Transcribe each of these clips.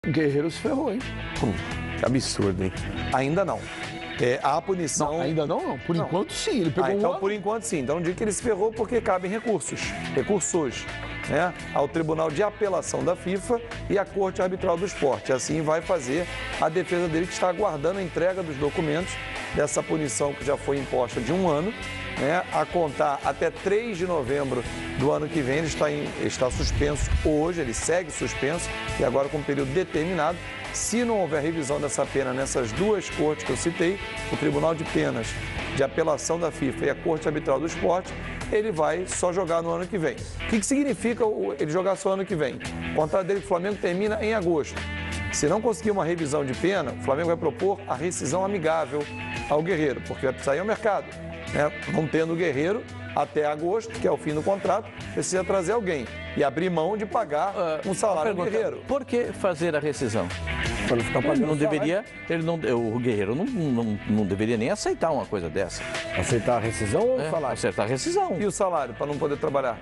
O Guerreiro se ferrou, hein? Que absurdo, hein? Ainda não. A punição... Não, ainda não. Por enquanto, sim. Ele pegou então, um ano. por enquanto, sim. Então, digo que ele se ferrou porque cabem recursos, né, ao Tribunal de Apelação da FIFA e à Corte Arbitral do Esporte. Assim vai fazer a defesa dele, que está aguardando a entrega dos documentos dessa punição que já foi imposta de 1 ano, né, a contar até 3 de novembro do ano que vem. Ele está suspenso hoje, ele segue suspenso e agora com um período determinado. Se não houver revisão dessa pena nessas duas cortes que eu citei, o Tribunal de Penas de Apelação da FIFA e a Corte Arbitral do Esporte, ele vai só jogar no ano que vem. O que significa ele jogar só ano que vem? O contrato dele com o Flamengo termina em agosto. Se não conseguir uma revisão de pena, o Flamengo vai propor a rescisão amigável ao Guerreiro, porque vai sair ao mercado, né? Não tendo o Guerreiro até agosto, que é o fim do contrato, precisa trazer alguém e abrir mão de pagar um salário do Guerreiro. Por que fazer a rescisão? Para não ficar pagando Não deveria, o Guerreiro não deveria nem aceitar uma coisa dessa. Aceitar a rescisão ou o salário? Aceitar a rescisão. E o salário, para não poder trabalhar?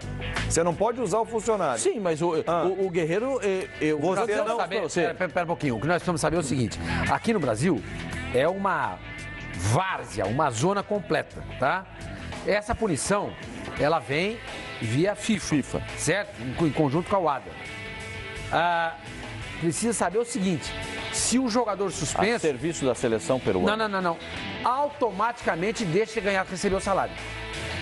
Você não pode usar o funcionário. Sim, mas o Guerreiro... Você não... Pera um pouquinho. O que nós precisamos saber é o seguinte. Aqui no Brasil é uma várzea, uma zona completa, tá? Essa punição, ela vem via FIFA. Certo? Em conjunto com a UADA. Precisa saber o seguinte, se o jogador suspenso... A serviço da seleção peruana. Não. Automaticamente deixa de receber o salário.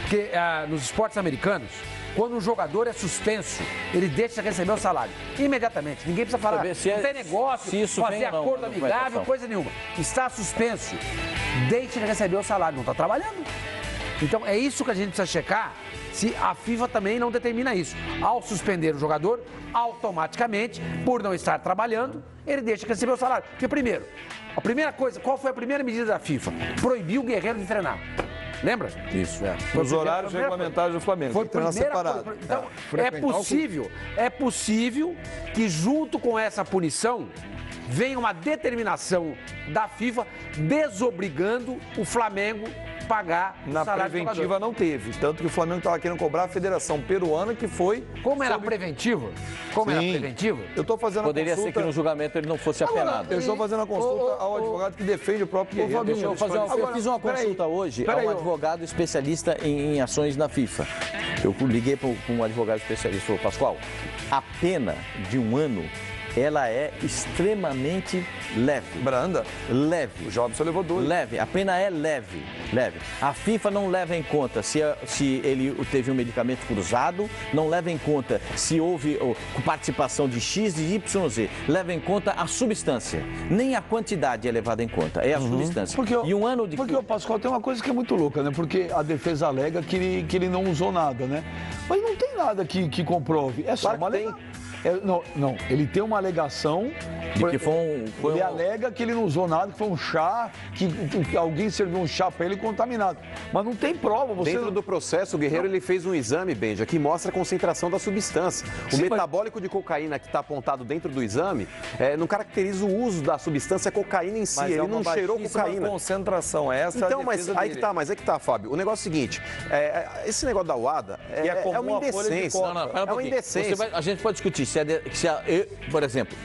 Porque nos esportes americanos, quando um jogador é suspenso, ele deixa de receber o salário. Imediatamente. Ninguém precisa falar, não tem negócio, fazer acordo amigável, coisa nenhuma. Está suspenso, deixa de receber o salário. Não está trabalhando. Então, é isso que a gente precisa checar, se a FIFA também não determina isso. Ao suspender o jogador, automaticamente, por não estar trabalhando, ele deixa de receber o salário. Porque, primeiro, a primeira coisa, qual foi a primeira medida da FIFA? Proibiu o Guerreiro de treinar. Lembra? Isso. Os horários regulamentares do Flamengo. Foi a primeira coisa. Então, é possível que, junto com essa punição, venha uma determinação da FIFA desobrigando o Flamengo pagar na preventiva não teve, tanto que o Flamengo estava querendo cobrar a Federação Peruana, que foi... Como era preventiva? Como era preventiva? Eu estou fazendo Poderia ser que no julgamento ele não fosse apenado. Eu estou fazendo a consulta ao advogado que defende o próprio Guerreiro. Eu fiz uma consulta hoje a um advogado especialista em ações na FIFA. Eu liguei para um advogado especialista, falou, Pascoal, a pena de 1 ano, ela é extremamente leve. Branda? Leve. O Jobson levou 2. Leve. A pena é leve. A FIFA não leva em conta se ele teve um medicamento cruzado, não leva em conta se houve participação de X e Y, leva em conta a substância. Nem a quantidade é levada em conta, é a substância. Porque o Pascoal tem uma coisa que é muito louca, né? Porque a defesa alega que ele não usou nada, né? Mas não tem nada que comprove. É só uma alegação. Não, ele tem uma alegação de que ele alega que ele não usou nada, que foi um chá, que alguém serviu um chá para ele contaminado. Mas não tem prova. Dentro do processo, o Guerreiro ele fez um exame, Benja, que mostra a concentração da substância. O metabólico de cocaína que está apontado dentro do exame não caracteriza o uso da substância cocaína em si. Ele não cheirou cocaína. Concentração, essa então, é a defesa dele. mas aí que tá, Fábio. O negócio é o seguinte, esse negócio da UADA é uma indecência. É uma indecência. A gente pode discutir por exemplo,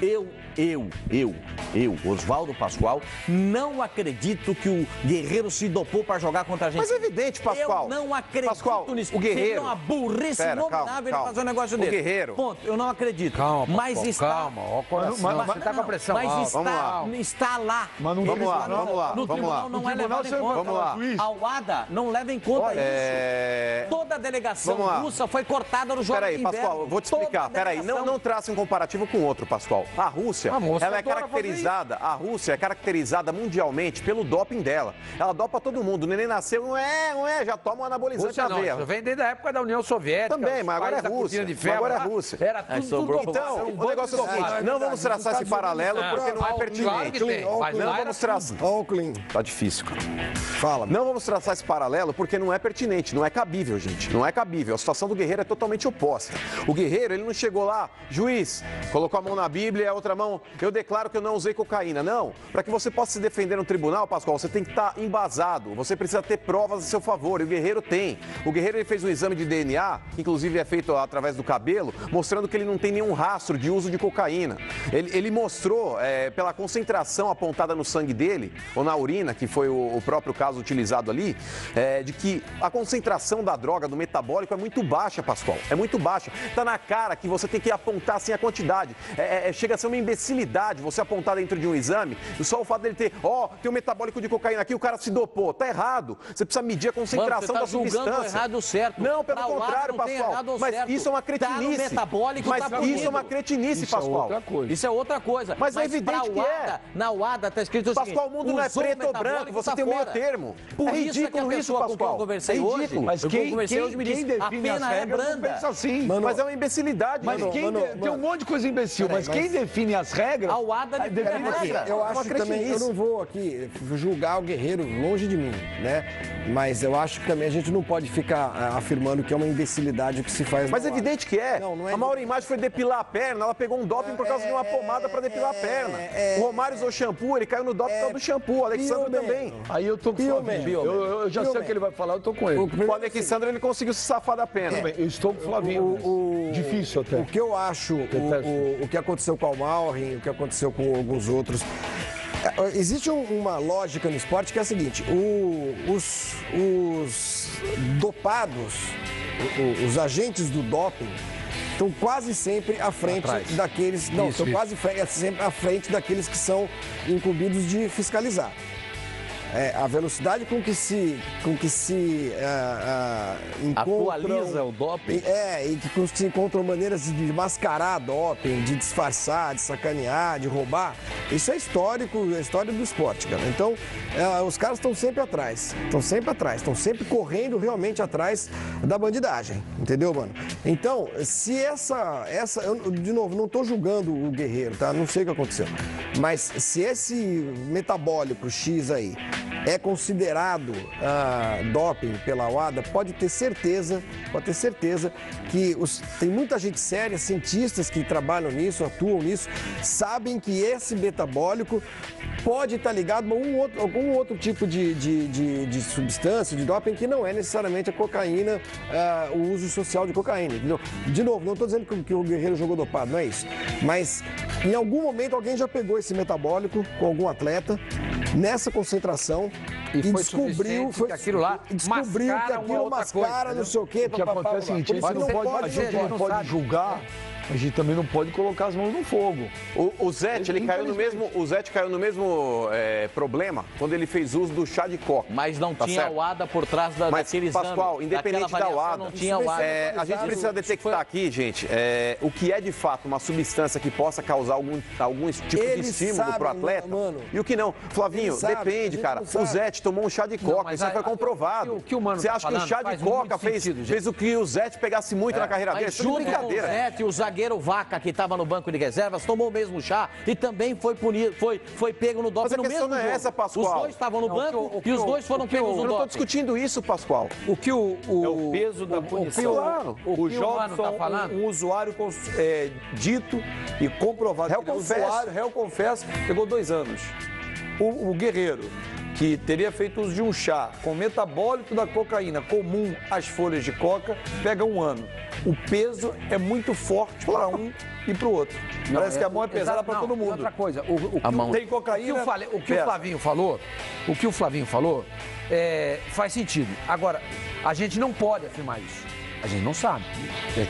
Oswaldo Pascoal, não acredito que o Guerreiro se dopou para jogar contra a gente. Mas é evidente, Pascoal. Eu não acredito Pascoal, nisso. O Guerreiro... Seria uma burrice inominável ele fazer um negócio desse. O Guerreiro... Ponto, eu não acredito. Calma, mas Pascoal, está... calma. Ó, coração, você está com a pressão mas está lá. Mas não Vamos lá. No tribunal não é levado em conta. Vamos lá. A UADA não leva em conta isso. Toda a delegação russa foi cortada no jogo de inverno. Peraí, Pascoal, eu vou te explicar. Peraí, não traça um comparativo com outro, Pascoal. A Rússia, ela é caracterizada, mundialmente pelo doping dela. Ela dopa todo mundo. O neném nasceu, já toma um anabolizante na veia. Vem desde a época da União Soviética. Também, mas agora é Rússia. Agora é Rússia. Era tudo então, o negócio é o seguinte, não vamos traçar esse paralelo porque não é pertinente. Claro que tem, mas não vamos traçar. Tá difícil, cara. Fala. Não vamos traçar esse paralelo porque não é pertinente, não é cabível, gente. Não é cabível. A situação do Guerreiro é totalmente oposta. O Guerreiro, ele não chegou lá juiz, colocou a mão na Bíblia e a outra mão, eu declaro que eu não usei cocaína. Não, para que você possa se defender no tribunal, Pascoal, você tem que estar embasado, você precisa ter provas a seu favor, e o Guerreiro tem. O Guerreiro ele fez um exame de DNA, que inclusive é feito através do cabelo, mostrando que ele não tem nenhum rastro de uso de cocaína. Ele mostrou, pela concentração apontada no sangue dele, ou na urina, que foi o próprio caso utilizado ali, de que a concentração da droga, do metabólico, é muito baixa, Pascoal. É muito baixa. Tá na cara que você tem que apontar assim a quantidade. Chega a ser uma imbecilidade você apontar dentro de um exame, só o fato dele ter, tem um metabólico de cocaína aqui, o cara se dopou. Tá errado. Você precisa medir a concentração da substância. Errado ou certo. Não, pelo contrário, Pascoal. Mas isso é uma cretinice. Tá no metabólico, mas isso é uma cretinice, Pascoal. Isso é outra coisa. Mas é evidente que é. Na UADA tá escrito o seguinte, Pascoal, o mundo não é preto ou branco, você tem um meio termo. Por ridículo isso, Pascoal. Eu conversei hoje. Mas quem define as regras não pensa assim. Mas é uma imbecilidade. Mas tem um monte de coisa imbecil, mas quem define as regras... A UADA define as regras. Eu acho que também, eu não vou aqui julgar o Guerreiro longe de mim, né? Mas eu acho que também a gente não pode ficar afirmando que é uma imbecilidade o que se faz. Mas é evidente que é. Não é. A Maura Imagem foi depilar a perna, ela pegou um doping por causa de uma pomada para depilar a perna. O Romário usou shampoo, ele caiu no doping por causa do shampoo. O Alexandre também. Aí eu tô com o Flavinho. Eu já sei o que ele vai falar, eu tô com ele. O Alexandre, ele conseguiu se safar da pena. Eu estou com o Flavinho. Difícil até. O que eu acho, o que aconteceu com o Almaurin, o que aconteceu com alguns outros... Existe uma lógica no esporte que é a seguinte, os dopados, os agentes do doping estão quase sempre à frente daqueles... Não, estão quase sempre à frente daqueles que são incumbidos de fiscalizar. A velocidade com que se atualiza o doping. E que se encontram maneiras de mascarar doping, de disfarçar, de sacanear, de roubar. Isso é histórico, é história do esporte, cara. Então, os caras estão sempre atrás, estão sempre correndo realmente atrás da bandidagem, entendeu, mano? Então, se eu, de novo, não estou julgando o Guerreiro, tá? Não sei o que aconteceu. Mas se esse metabólico X aí é considerado doping pela UADA, pode ter certeza que tem muita gente séria, cientistas que trabalham nisso, atuam nisso, sabem que esse metabólico pode estar ligado a algum outro tipo de substância, de doping, que não é necessariamente a cocaína, o uso social de cocaína, entendeu? De novo, não estou dizendo que o Guerreiro jogou dopado, não é isso. Mas em algum momento alguém já pegou esse metabólico com algum atleta, nessa concentração, e descobriu que aquilo mascara, não sei o quê. O que acontece é o seguinte, a gente não pode julgar, a gente também não pode colocar as mãos no fogo. O Zete, ele caiu no mesmo problema quando ele fez uso do chá de coca. Mas não tinha UADA por trás daquele exame. Pascoal, independente da UADA, não tinha UADA. A gente precisa detectar aqui, gente, o que é de fato uma substância que possa causar algum tipo de estímulo para o atleta e o que não. Flavinho, depende, cara. O Zete tomou um chá de coca, isso foi comprovado. Você acha que o chá de coca fez o que o Zete pegasse muito na carreira dele? Isso é brincadeira. O Zete, o zagueiro Vaca, que estava no banco de reservas, tomou o mesmo chá e também foi punido, foi pego no doping no mesmo jogo. Mas a questão não é essa, Pascoal. Os dois estavam no banco e os dois foram pegos no doping. Eu não estou discutindo isso, Pascoal. É o peso da punição. O Jobson tá falando, um usuário dito e comprovado. Réu confesso, pegou 2 anos. O Guerreiro, que teria feito uso de um chá com metabólico da cocaína comum às folhas de coca, pega 1 ano. O peso é muito forte para um e para o outro. Parece que a mão é pesada para todo mundo. Outra coisa, tem cocaína. O que o Flavinho falou, faz sentido. Agora, a gente não pode afirmar isso. A gente não sabe.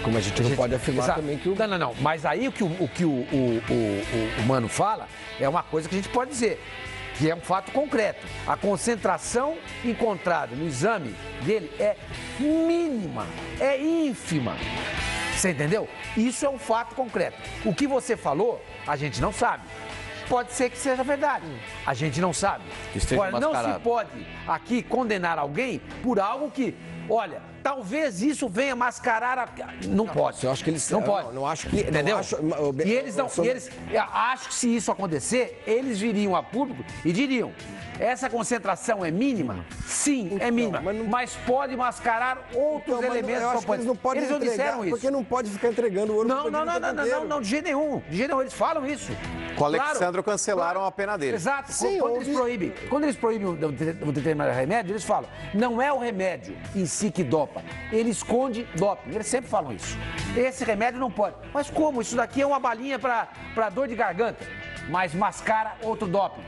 Como a gente não pode afirmar também que o... Não. Mas aí o que o Mano fala é uma coisa que a gente pode dizer, que é um fato concreto. A concentração encontrada no exame dele é mínima, é ínfima. Você entendeu? Isso é um fato concreto. O que você falou, a gente não sabe. Pode ser que seja verdade. A gente não sabe. Agora, não se pode aqui condenar alguém por algo que olha, talvez isso venha mascarar Não pode. Eu acho que eles... Não pode. Não acho que... Entendeu? Não acho, e eles não... acho que se isso acontecer, eles viriam a público e diriam... Essa concentração é mínima? Sim, é mínima. Mas pode mascarar outros elementos. Eu acho que eles não podem eles não disseram isso. Porque não pode ficar entregando ouro. Não, de jeito nenhum. De jeito nenhum, eles falam isso. Com o Alexandre cancelaram a pena dele. Exato. Sim, quando eles proíbem um determinado remédio, eles falam, não é o remédio em si que dopa, ele esconde doping. Eles sempre falam isso. Esse remédio não pode. Mas como? Isso daqui é uma balinha para dor de garganta, mas mascara outro doping.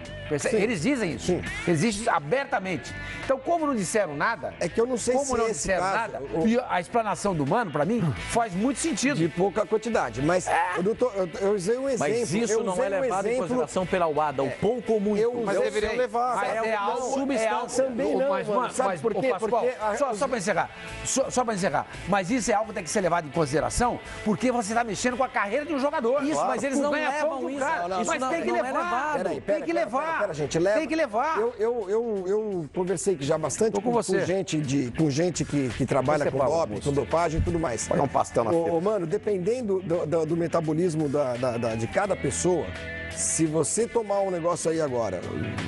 Eles dizem isso. Sim. Eles dizem isso abertamente. Então, como não disseram nada... É que eu não sei como se não disseram nada, e a explanação do Mano, para mim, faz muito sentido. De pouca quantidade. Mas eu usei um exemplo. Mas isso não é levado em consideração pela UADA, o pouco ou muito. Mas deveriam levar. Mas é algo substância. Também não, mano. Sabe por quê? Só para encerrar. Só para encerrar. Mas isso é algo que tem que ser levado em consideração, porque você está mexendo com a carreira de um jogador. Isso, mas eles não levam isso. Mas tem que levar. Tem que levar. Pera, gente, leva. Tem que levar. Eu conversei já bastante com gente que trabalha com doping, com dopagem e tudo mais. Põe um pastel na feira. Mano, dependendo do metabolismo de cada pessoa, se você tomar um negócio aí agora,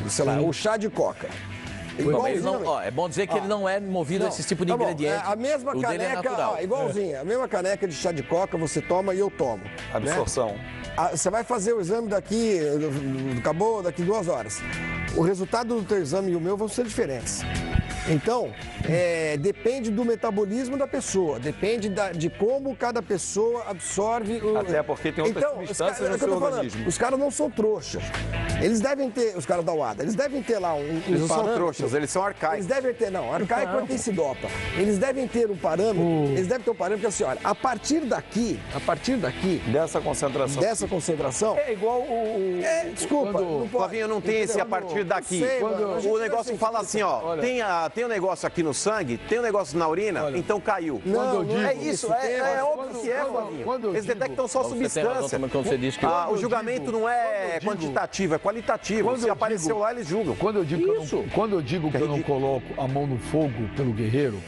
sei lá, o chá de coca. É bom dizer que ele não é movido a esse tipo de ingrediente. A mesma caneca, igualzinha, a mesma caneca de chá de coca você toma e eu tomo. Absorção. Né? Você vai fazer o exame acabou daqui 2 horas. O resultado do teu exame e o meu vão ser diferentes. Então, depende do metabolismo da pessoa, depende de como cada pessoa absorve o... Até porque tem outras substâncias no seu organismo. Os caras não são trouxas. Eles devem ter, os caras da UADA, eles devem ter lá Eles não são trouxas, eles são arcaicos. Eles devem ter, arcaico é quem se dopa. Eles devem ter um parâmetro, eles devem ter um parâmetro que assim, olha, a partir daqui... Dessa concentração. É igual desculpa. Flavinho, não tem esse a partir daqui. O negócio fala assim, ó, tem um negócio aqui no sangue, tem um negócio na urina, então caiu. Não é isso, é óbvio que é, Flavinho. Eles detectam só substância. O julgamento não é quantitativo, é qualitativo. Se apareceu lá, eles julgam. Quando eu digo que eu não coloco a mão no fogo pelo guerreiro,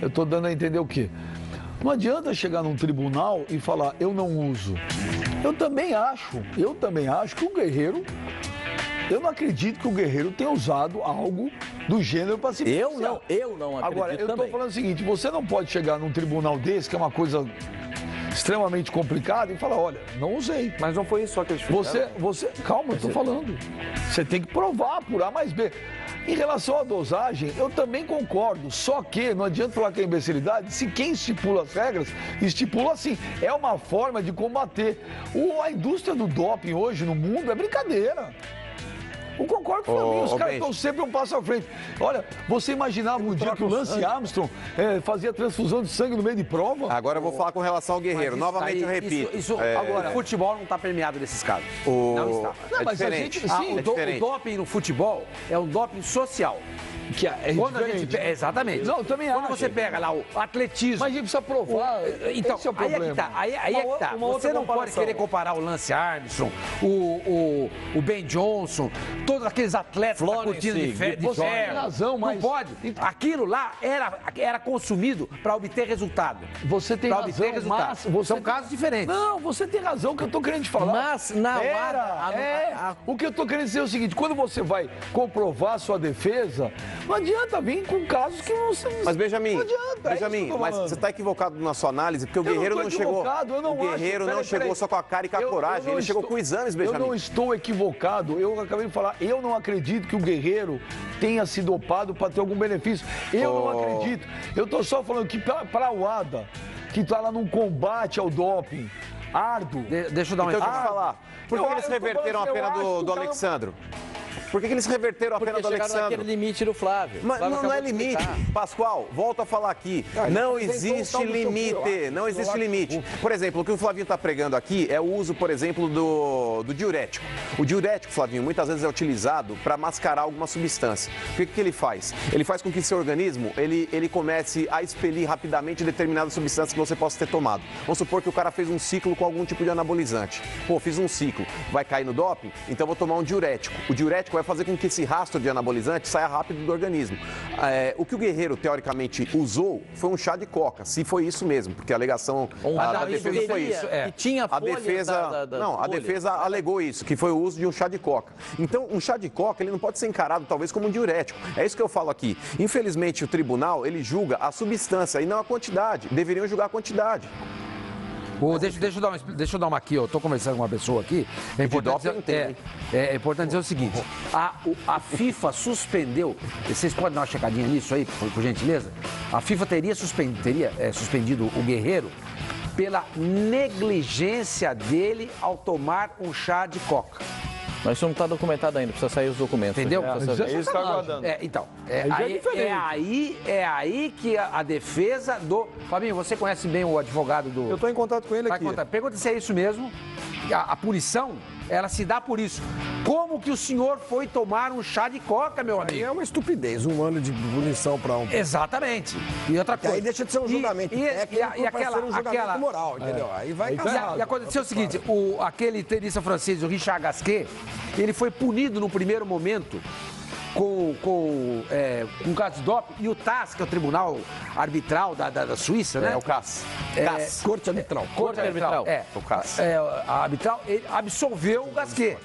eu estou dando a entender o quê? Não adianta chegar num tribunal e falar, eu não uso. Eu também acho que o guerreiro... Eu não acredito que o Guerreiro tenha usado algo do gênero para se beneficiar. Eu não acredito. Agora, eu estou falando o seguinte, você não pode chegar num tribunal desse, que é uma coisa extremamente complicada, e falar, olha, não usei. Mas não foi isso só que eles fizeram. Calma, eu estou falando. Você tem que provar por A mais B. Em relação à dosagem, eu também concordo, só que não adianta falar que é imbecilidade se quem estipula as regras, estipula assim. É uma forma de combater. A indústria do doping hoje no mundo é brincadeira. Eu concordo com o Flavinho, os caras estão sempre um passo à frente. Olha, você imaginava um dia que o Lance Armstrong fazia transfusão de sangue no meio de prova? Agora eu vou falar com relação ao Guerreiro. Novamente eu repito. Agora, o futebol não está premiado nesses casos. Não está. Não, mas diferente. O doping no futebol é um doping social. Que é exatamente. Não, eu também Quando você pega lá o atletismo... Mas a gente precisa provar. Então, esse é o problema. Aí é que tá. Você não pode querer comparar o Lance Armstrong, o Ben Johnson, todos aqueles atletas da cortina de ferro. Você tem razão, mas... Não pode. Aquilo lá era consumido para obter resultado. Você tem razão, mas... São casos diferentes. Não, você tem razão, que eu estou querendo te falar. Mas na O que eu estou querendo dizer é o seguinte, quando você vai comprovar a sua defesa... Não adianta vir com casos que você... Mas, Benjamin, não adianta, mas você está equivocado na sua análise, porque o Guerreiro não chegou... O Guerreiro não chegou só com a cara e com a coragem, ele chegou com exames, Benjamin. Eu não estou equivocado, eu acabei de falar, eu não acredito que o Guerreiro tenha se dopado para ter algum benefício. Eu não acredito. Eu estou só falando que para a UADA, que está lá num combate ao doping árduo... Deixa eu dar uma... Então, deixa eu falar. Por que eles reverteram a pena do Alexandre? Por que eles reverteram a pena do Alexandre? Naquele limite do Flávio. Mas não é limite. Pascoal, volto a falar aqui. Não existe limite. Não existe limite. Por exemplo, o que o Flavinho está pregando aqui é o uso, por exemplo, do diurético. O diurético, Flavinho, muitas vezes é utilizado para mascarar alguma substância. O que ele faz? Ele faz com que seu organismo ele comece a expelir rapidamente determinadas substâncias que você possa ter tomado. Vamos supor que o cara fez um ciclo com algum tipo de anabolizante. Pô, fiz um ciclo. Vai cair no doping? Então vou tomar um diurético. O diurético vai fazer com que esse rastro de anabolizante saia rápido do organismo. O que o Guerreiro, teoricamente, usou foi um chá de coca, se foi isso mesmo, porque a alegação da defesa foi isso. Que tinha A defesa, a defesa alegou isso, que foi o uso de um chá de coca. Então, um chá de coca, ele não pode ser encarado, talvez, como um diurético. É isso que eu falo aqui. Infelizmente, o tribunal, ele julga a substância e não a quantidade. Deveriam julgar a quantidade. Deixa eu dar uma aqui, eu estou conversando com uma pessoa aqui. É importante dizer o seguinte: a FIFA suspendeu. Vocês podem dar uma checadinha nisso aí, por gentileza? A FIFA teria suspendido o Guerreiro pela negligência dele ao tomar um chá de coca. Mas isso não está documentado ainda, precisa sair os documentos. Entendeu? Isso está aguardando. É aí que a defesa do... Fabinho, você conhece bem o advogado do... Eu estou em contato com ele aqui. Pergunta se é isso mesmo. A punição, ela se dá por isso. Como que o senhor foi tomar um chá de coca, meu amigo? É uma estupidez, 1 ano de punição para um... Exatamente. E outra coisa... Aí deixa de ser um julgamento técnico para ser um julgamento moral, entendeu? Aí vai casar. E aconteceu o seguinte, aquele tenista francês, o Richard Gasquet, ele foi punido no primeiro momento com caso de doping, e o TAS, que é o Tribunal Arbitral da Suíça, né? É o CAS. Corte Arbitral. Corte Arbitral. O CAS. A arbitral, ele absolveu o Gasquet.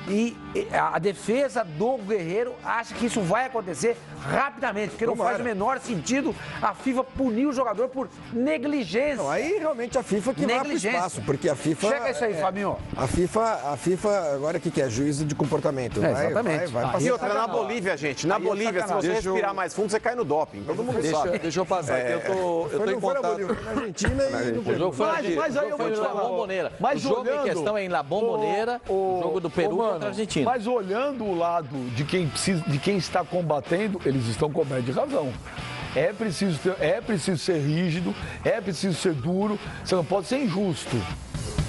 E a defesa do Guerreiro acha que isso vai acontecer rapidamente, porque não faz o menor sentido a FIFA punir o jogador por negligência. Não, aí realmente a FIFA que vai pro espaço, porque a FIFA... Chega isso aí, Fabinho. A FIFA agora o que é? Juízo de comportamento. Exatamente. Vai passar. E outra, na Bolívia, gente, na Bolívia, se você respirar mais fundo, você cai no doping. Todo mundo sabe. Deixa eu passar aqui, eu tô em contato. Na Argentina e O jogo foi Mas aí eu vou te em La falar. Bombonera. Mas O jogo olhando- em questão é em La Bombonera, o jogo do Peru contra a Argentina. Mas olhando o lado de quem está combatendo, eles estão cobertos de razão. É preciso ser rígido, é preciso ser duro, você não pode ser injusto.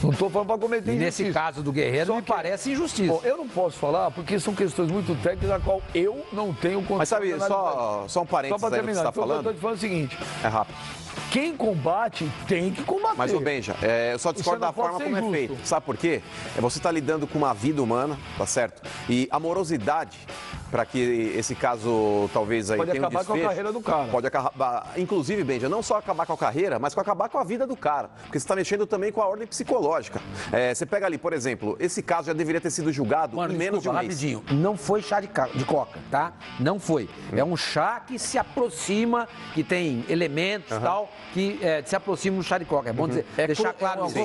Não estou falando para cometer injustiça. Nesse caso do Guerreiro, me parece injustiça. Bom, eu não posso falar porque são questões muito técnicas a qual eu não tenho controle. Mas sabe, só um parênteses Só para aí no que você terminar, está falando. eu estou te falando o seguinte, É rápido. quem combate tem que combater. Mas, ô Benja, eu só discordo Você não da forma pode como ser é injusto. feito. Sabe por quê? Você está lidando com uma vida humana, tá certo? E a morosidade, para que esse caso talvez aí Pode tenha um acabar com a desfecho, carreira do cara. Pode acabar, inclusive, Benja, não só acabar com a carreira, mas acabar com a vida do cara. Porque você está mexendo também com a ordem psicológica. Você pega ali, por exemplo, esse caso já deveria ter sido julgado em menos de um mês. Rapidinho, não foi chá de coca, tá? Não foi. É um chá que se aproxima, que tem elementos e tal, que se aproxima do chá de coca. É bom dizer, deixar claro isso.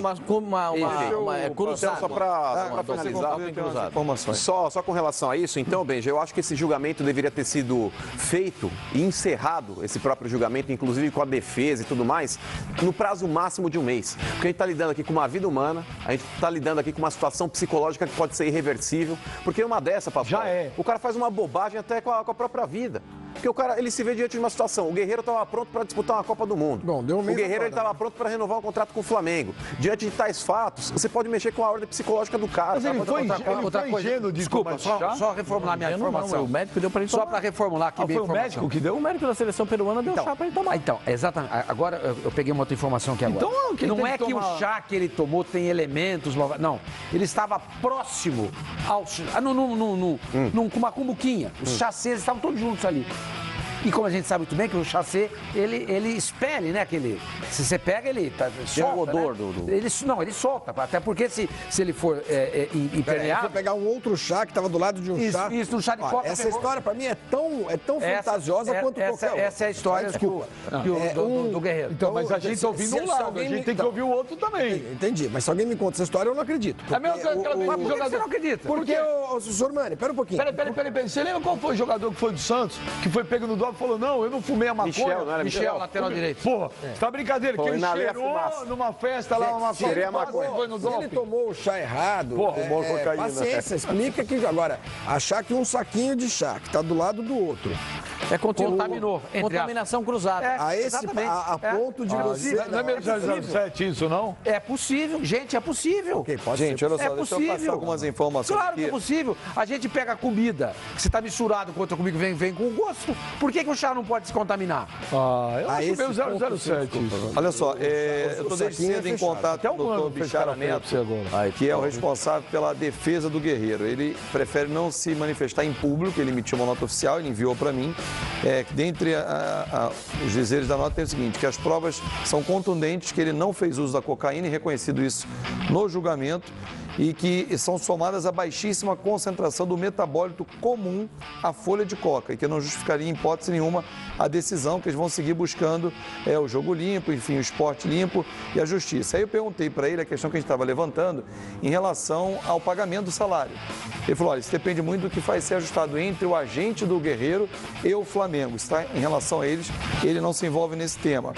Cruzado. Só para finalizar, informações. Só com relação a isso, então, Benja, eu acho que esse julgamento deveria ter sido feito e encerrado, esse próprio julgamento, inclusive com a defesa e tudo mais, no prazo máximo de um mês. Porque a gente está lidando aqui com uma vida humana, a gente está lidando aqui com uma situação psicológica que pode ser irreversível, porque uma dessa, pastor, o cara faz uma bobagem até com a própria vida. Porque o cara, ele se vê diante de uma situação. O Guerreiro estava pronto para disputar uma Copa do Mundo. Bom, deu um mês o Guerreiro agora, estava pronto para renovar o contrato com o Flamengo. Diante de tais fatos, você pode mexer com a ordem psicológica do cara. Mas ele foi ingênuo de Desculpa, só reformular minha informação. O médico deu para ele tomar. Só para reformular aqui minha foi o informação. médico que deu? O médico da seleção peruana deu chá para ele tomar. Então, exatamente. Agora eu peguei uma outra informação aqui agora. Então, quem não tem é que que tomar- o chá que ele tomou tem elementos... Não, ele estava próximo ao... com uma cumbuquinha. Os chacês estavam todos juntos ali. E como a gente sabe muito bem que o chacê, ele expele, né? Se você pega, ele solta, o odor né? Ele solta, até porque se ele for impermeável... Você pegar um outro chá que estava do lado de um chá... Isso, um chá de coca. Essa história, para mim, é tão fantasiosa quanto qualquer outra. Essa é a história do Guerreiro. Então, mas a gente está ouvindo um lado, a gente tem que ouvir o outro também. Entendi, mas se alguém me conta essa história, eu não acredito. É mesmo aquela vez que o Por que jogador... você não acredita? Porque, senhor Mani, pera um pouquinho. Peraí. Você lembra qual foi o jogador que foi do Santos, que foi pego no doping e falou, não, eu não fumei a maconha? Michel, não era Michel, lateral direito. Porra, você tá brincadeira, que ele inalei a cheirou fumaça. numa festa lá, uma cheirei a maconha. foi no Se ele doping. tomou o chá errado, Porra, cocaína. paciência, explica que agora, achar que um saquinho de chá que está do lado do outro, É Contaminou, entre contaminação cruzada. a ponto de você... Não é menos 007 isso, não? É possível, gente, é possível. Ok, pode Gente, ser. olha só, É deixa eu possível. passar algumas informações Claro que aqui. é possível. A gente pega a comida, que você está misturado com outra comida, vem com gosto. Por que que o chá não pode se contaminar? Eu acho meio 007. Olha só, eu estou desde cedo em contato com o Dr. Bichara Neto, que é o responsável pela defesa do Guerreiro. Ele prefere não se manifestar em público, ele emitiu uma nota oficial, ele enviou para mim. Dentre os dizeres da nota tem o seguinte, que as provas são contundentes, que ele não fez uso da cocaína e reconhecido isso no julgamento, e que são somadas a baixíssima concentração do metabólito comum à folha de coca, e que não justificaria em hipótese nenhuma a decisão, que eles vão seguir buscando o jogo limpo, enfim, o esporte limpo e a justiça. Aí eu perguntei para ele a questão que a gente estava levantando em relação ao pagamento do salário. Ele falou, olha, isso depende muito do que vai ser ajustado entre o agente do Guerreiro e o Flamengo. Está em relação a eles, ele não se envolve nesse tema.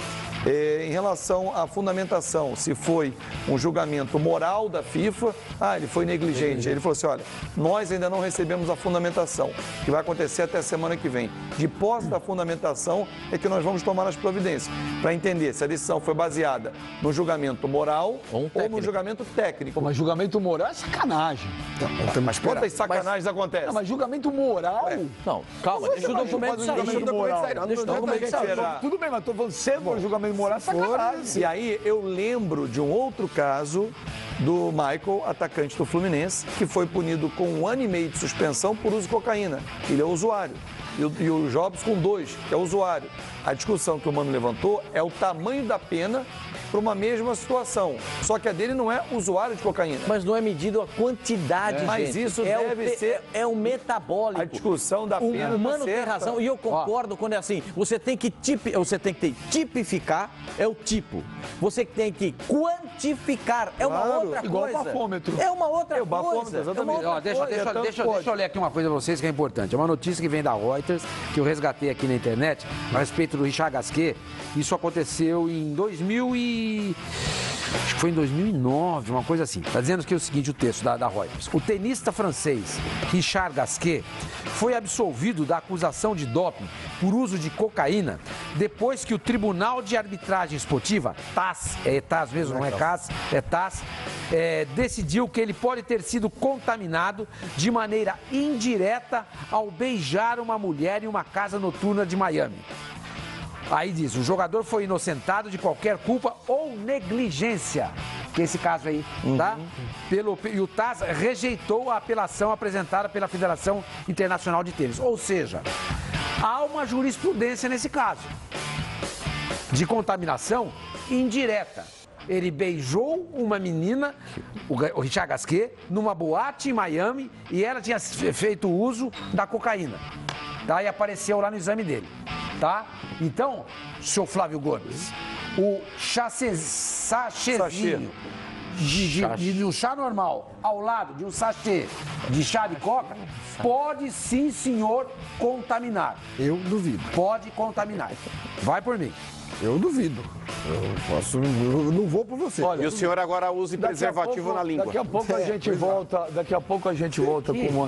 Em relação à fundamentação, se foi um julgamento moral da FIFA, ele foi negligente. Ele falou assim, olha, nós ainda não recebemos a fundamentação, que vai acontecer até a semana que vem. De posse da fundamentação é que nós vamos tomar as providências, para entender se a decisão foi baseada no julgamento moral ou no julgamento técnico. Mas julgamento moral é sacanagem. Mas quantas sacanagens acontecem? Mas julgamento moral... Não, calma, deixa o documento sair. Deixa o documento sair. Tudo bem, mas estou falando sempre por julgamento moral é sacanagem. E aí eu lembro de um outro caso do Michael, atacante do Fluminense, que foi punido com 1 ano e meio de suspensão por uso de cocaína. Ele é usuário. E o Jobs com 2, que é usuário. A discussão que o Mano levantou é o tamanho da pena para uma mesma situação. Só que a dele não é usuário de cocaína. Mas não é medido a quantidade, Mas gente. isso deve ser... É o metabólico. A discussão da pena. O Mano tem razão, e eu concordo quando é assim. Você tem que tipificar, é o tipo. Você tem que quantificar, é uma outra coisa. Igual o bafômetro. É uma outra o bafômetro, exatamente. Deixa eu ler aqui uma coisa para vocês que é importante. É uma notícia que vem da Reuters, que eu resgatei aqui na internet, a respeito do Richard Gasquet. Isso aconteceu em acho que foi em 2009, uma coisa assim. Está dizendo que é o seguinte, o texto da Reuters. O tenista francês Richard Gasquet foi absolvido da acusação de doping por uso de cocaína depois que o Tribunal de Arbitragem Esportiva, TAS, é TAS mesmo, não é CAS, é TAS, decidiu que ele pode ter sido contaminado de maneira indireta ao beijar uma mulher em uma casa noturna de Miami. Aí diz, o jogador foi inocentado de qualquer culpa ou negligência, que é esse caso aí, tá? E o TAS rejeitou a apelação apresentada pela Federação Internacional de Tênis. Ou seja, há uma jurisprudência nesse caso de contaminação indireta. Ele beijou uma menina, o Richard Gasquet, numa boate em Miami e ela tinha feito uso da cocaína. Tá? E apareceu lá no exame dele. Tá? Então, senhor Flávio Gomes, o sachêzinho de um chá normal ao lado de um sachê de chá de coca pode sim, senhor, contaminar. Eu duvido. Pode contaminar. Vai por mim. Eu duvido. Eu não vou por você. Olha, e o senhor agora use preservativo na língua. Daqui a pouco a gente volta com uma...